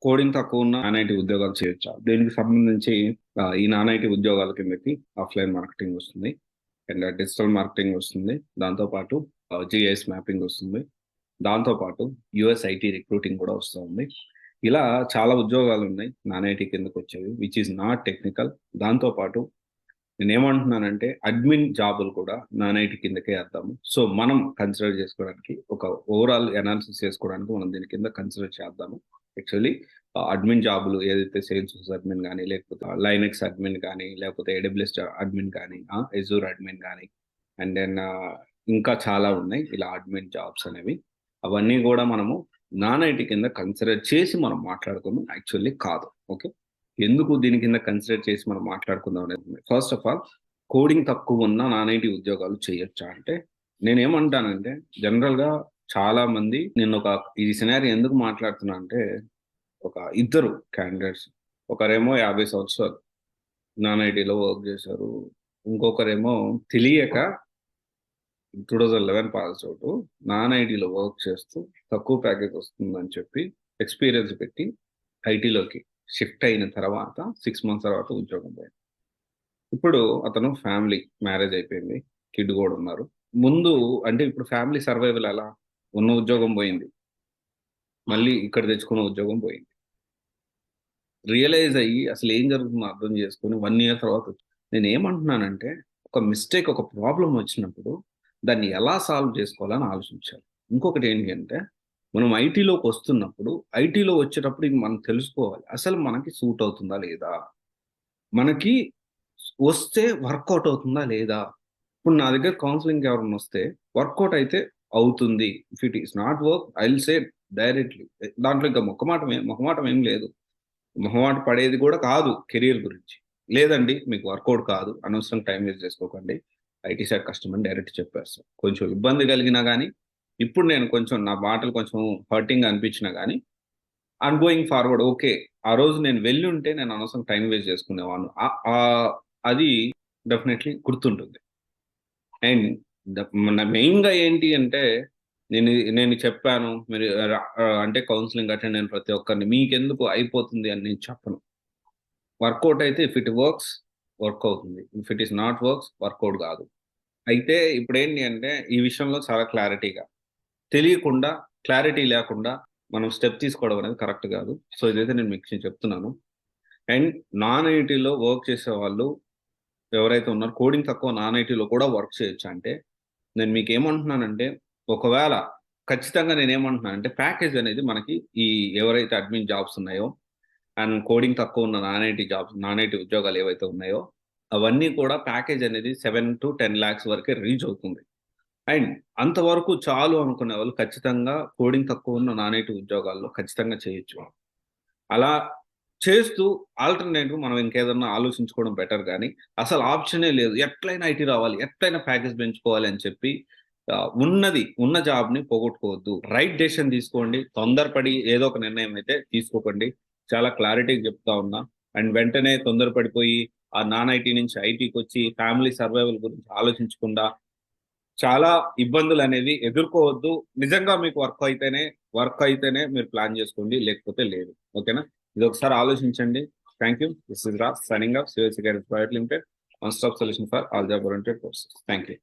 Coding తక్కువ ఉన్న non IT ఉద్యోగాలు చేయొచ్చా? దీనికి సంబంధించి ఈ నాన్ ఐటీ ఉద్యోగాల కిందకి ఆఫ్‌లైన్ మార్కెటింగ్ వస్తుంది. అండ్ డిజిటల్ మార్కెటింగ్ వస్తుంది. దాంతో పాటు జీఐఎస్ మ్యాపింగ్ వస్తుంది. దాంతో పాటు యూఎస్ ఐటీ రిక్రూటింగ్ కూడా వస్తూ ఉంది. ఇలా చాలా ఉద్యోగాలున్నాయి నాన్ ఐటీ కిందకొచ్చేవి. Which is not technical. దాంతో పాటు నేనేమంటున్నానంటే అడ్మిన్ జాబులు కూడా నాన్ ఐటీ కిందకే ఏద్దాము. సో, మనం కన్సిడర్ చేసుకోవడానికి ఒక ఓవరాల్ అనాలిసిస్ చేసుకోవడానికి మనం దీని కింద కన్సిడర్ చేద్దాము. యాక్చువల్లీ అడ్మిన్ జాబులు ఏదైతే సేల్స్ అడ్మిన్ గానీ, లేకపోతే లైనెక్స్ అడ్మిన్ గానీ, లేకపోతే ఏడబ్ల్యూఎస్ అడ్మిన్ గానీ, ఎజూర్ అడ్మిన్ గానీ, అండ్ దెన్ ఇంకా చాలా ఉన్నాయి ఇలా అడ్మిన్ జాబ్స్ అనేవి. అవన్నీ కూడా మనము నాన్ ఐటీ కింద కన్సిడర్ చేసి మనం మాట్లాడుకుందాం. యాక్చువల్లీ కాదు. ఓకే. ఎందుకు దీని కింద కన్సిడర్ చేసి మనం మాట్లాడుకుందాం అనేది ఫస్ట్ ఆఫ్ ఆల్ కోడింగ్ తక్కువ ఉన్న నాన్ ఐటీ ఉద్యోగాలు చేయొచ్చా అంటే నేనేమంటానంటే జనరల్‌గా చాలా మంది నేను ఈ సినారియో ఎందుకు మాట్లాడుతున్నా అంటే ఒక ఇద్దరు క్యాండిడేట్స్ ఒకరేమో 50 సంవత్సరాలు నాన్ ఐటీలో వర్క్ చేశారు. ఇంకొకరేమో తెలియక 2011 పాస్ అవుట్ నాన్ ఐటీలో వర్క్ చేస్తూ తక్కువ ప్యాకేజ్ వస్తుందని చెప్పి ఎక్స్‌పీరియన్స్ పెట్టి ఐటీలోకి షిఫ్ట్ అయిన తర్వాత 6 మంత్స్ తర్వాత ఉద్యోగం పోయింది. ఇప్పుడు అతను ఫ్యామిలీ మ్యారేజ్ అయిపోయింది. కిడ్ కూడా ఉన్నారు. ముందు అంటే ఇప్పుడు ఫ్యామిలీ సర్వైవల్ ఎలా? ఉన్న ఉద్యోగం పోయింది. మళ్ళీ ఇక్కడ తెచ్చుకున్న ఉద్యోగం పోయింది. రియలైజ్ అయ్యి అసలు ఏం జరుగుతుందో అర్థం చేసుకొని 1 ఇయర్ తర్వాత నేనేమంటున్నానంటే ఒక మిస్టేక్, ఒక ప్రాబ్లమ్ వచ్చినప్పుడు దాన్ని ఎలా సాల్వ్ చేసుకోవాలని ఆలోచించాలి. ఇంకొకటి ఏంటి అంటే మనం ఐటీలోకి వస్తున్నప్పుడు, ఐటీలో వచ్చేటప్పుడు ఇది మనం తెలుసుకోవాలి. అసలు మనకి సూట్ అవుతుందా లేదా? మనకి వస్తే వర్కౌట్ అవుతుందా లేదా? ఇప్పుడు నా దగ్గర కౌన్సెలింగ్‌కి ఎవరైనా వస్తే వర్కౌట్ అయితే అవుతుంది. If it is not work I will say directly. దాంట్లో ఇంకా మొహమాటం ఏం లేదు. మొహమాట పడేది కూడా కాదు కెరియర్ గురించి. లేదండి మీకు వర్కౌట్ కాదు. అనవసరంగా టైం వేస్ట్ చేసుకోకండి. ఐటీ సైడ్ కష్టమని డైరెక్ట్ చెప్పేస్తా. కొంచెం ఇబ్బంది కలిగినా గానీ, ఇప్పుడు నేను కొంచెం నా మాటలు కొంచెం హర్టింగ్‌గా అనిపించినా గానీ, ఐయామ్ గోయింగ్ ఫార్వర్డ్ ఓకే. ఆ రోజు నేను వెళ్ళుంటే నేను అనవసరంగా టైం వేస్ట్ చేసుకునేవాడిని. అది డెఫినైట్‌లీ గుర్తుంటుంది. అండ్ మెయిన్‌గా ఏంటి అంటే నేను నేను చెప్పాను. మీరు అంటే కౌన్సెలింగ్ అటెండ్ అయిన ప్రతి ఒక్కరిని మీకెందుకు అయిపోతుంది అని నేను చెప్పను. వర్కౌట్ అయితే ఇఫ్ ఇట్ వర్క్స్ వర్క్ అవుతుంది. If it is not works workout కాదు. అయితే ఇప్పుడేంటి అంటే ఈ విషయంలో చాలా క్లారిటీగా తెలియకుండా, క్లారిటీ లేకుండా మనం స్టెప్ తీసుకోవడం అనేది కరెక్ట్ కాదు. సో, ఇదైతే నేను మీకు చెప్తున్నాను. అండ్ నాన్ ఐటీలో వర్క్ చేసేవాళ్ళు ఎవరైతే ఉన్నారో కోడింగ్ తక్కువ నాన్ ఐటీలో కూడా వర్క్ చేయొచ్చా అంటే, నేను మీకేమంటున్నానంటే ఒకవేళ ఖచ్చితంగా నేనేమంటున్నానంటే ప్యాకేజ్ అనేది మనకి ఈ ఎవరైతే అడ్మిన్ జాబ్స్ ఉన్నాయో అండ్ కోడింగ్ తక్కువ ఉన్న నాన్ ఐటీ ఉద్యోగాలు ఏవైతే ఉన్నాయో అవన్నీ కూడా ప్యాకేజ్ అనేది 7-10 లాక్స్ వరకే రీచ్ అవుతుంది. అండ్ అంతవరకు చాలు అనుకునే వాళ్ళు ఖచ్చితంగా కోడింగ్ తక్కువ ఉన్న నాన్ ఐటీ ఉద్యోగాల్లో ఖచ్చితంగా చేయొచ్చు. అలా చేస్తూ ఆల్టర్‌నేటివ్ మనం ఇంకేదన్నా ఆలోచించుకోవడం బెటర్ గానీ, అసలు ఆప్షనే లేదు. ఎట్లైనా ఐటీ రావాలి, ఎట్లైనా ప్యాకేజ్ పెంచుకోవాలి అని చెప్పి ఉన్న జాబ్‌ని పోగొట్టుకోవద్దు. రైట్ డెసిషన్ తీసుకోండి. తొందరపడి ఏదో ఒక నిర్ణయం అయితే తీసుకోకండి. చాలా క్లారిటీగా చెప్తా ఉన్నా. అండ్ వెంటనే తొందరపడిపోయి ఆ నాన్ ఐటీ నుంచి ఐటీకొచ్చి ఫ్యామిలీ సర్వైవల్ గురించి ఆలోచించకుండా చాలా ఇబ్బందులనేవి ఎదుర్కోవద్దు. నిజంగా మీకు వర్క్ అయితేనే మీరు ప్లాన్ చేసుకోండి. లేకపోతే లేదు. ఓకేనా? ఇదొకసారి ఆలోచించండి. Thank you. This is Raj signing off. CSC cadre private limited. One stop solution for all job oriented courses. Thank you.